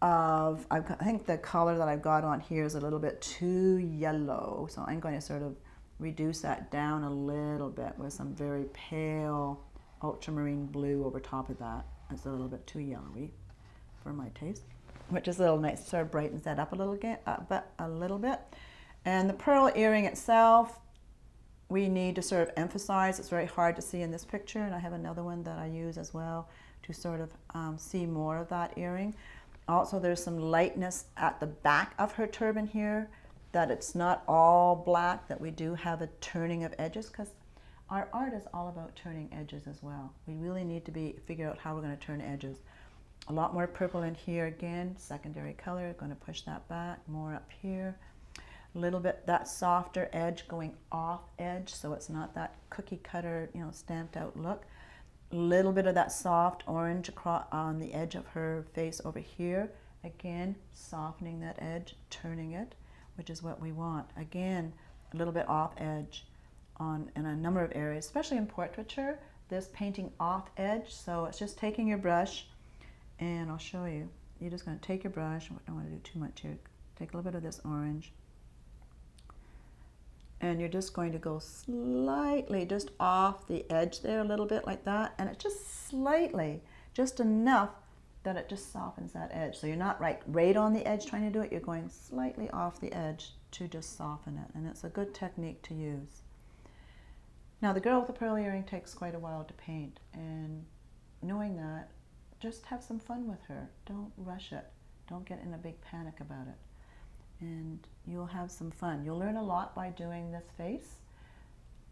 I think the color that I've got on here is a little bit too yellow, so I'm going to sort of reduce that down a little bit with some very pale ultramarine blue over top of that. It's a little bit too yellowy for my taste, which is a little nice, sort of brightens that up a little bit. And the pearl earring itself, we need to sort of emphasize. It's very hard to see in this picture, and I have another one that I use as well to sort of see more of that earring. Also, there's some lightness at the back of her turban here, that it's not all black, that we do have a turning of edges, because our art is all about turning edges as well. We really need to figure out how we're going to turn edges. A lot more purple in here again, secondary color, going to push that back, more up here. A little bit that softer edge going off edge, so it's not that cookie cutter, you know, stamped out look. A little bit of that soft orange across on the edge of her face over here. Again, softening that edge, turning it, which is what we want. Again, a little bit off edge in a number of areas, especially in portraiture, this painting off edge. So it's just taking your brush, and I'll show you. You're just going to take your brush, I don't want to do too much here. Take a little bit of this orange, and you're just going to go slightly just off the edge there a little bit like that, and it's just slightly, just enough that it just softens that edge. So you're not right on the edge trying to do it, you're going slightly off the edge to just soften it, and it's a good technique to use. Now the girl with the pearl earring takes quite a while to paint, and knowing that, just have some fun with her. Don't rush it. Don't get in a big panic about it. And you'll have some fun. You'll learn a lot by doing this face.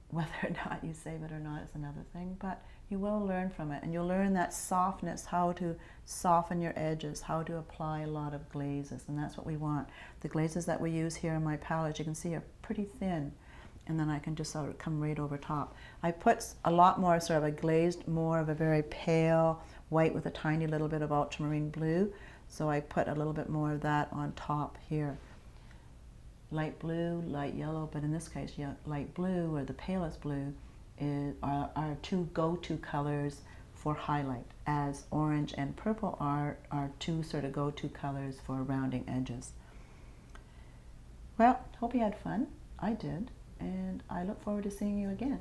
Whether or not you save it or not is another thing, but you will learn from it, and you'll learn that softness, how to soften your edges, how to apply a lot of glazes, and that's what we want. The glazes that we use here in my palette, you can see, are pretty thin, and then I can just sort of come right over top. I put a lot more sort of a glazed, more of a very pale white with a tiny little bit of ultramarine blue, so I put a little bit more of that on top here. Light blue, light yellow, but in this case, yeah, light blue, or the palest blue, are our two go-to colors for highlight, as orange and purple are two sort of go-to colors for rounding edges. Well, hope you had fun. I did, and I look forward to seeing you again.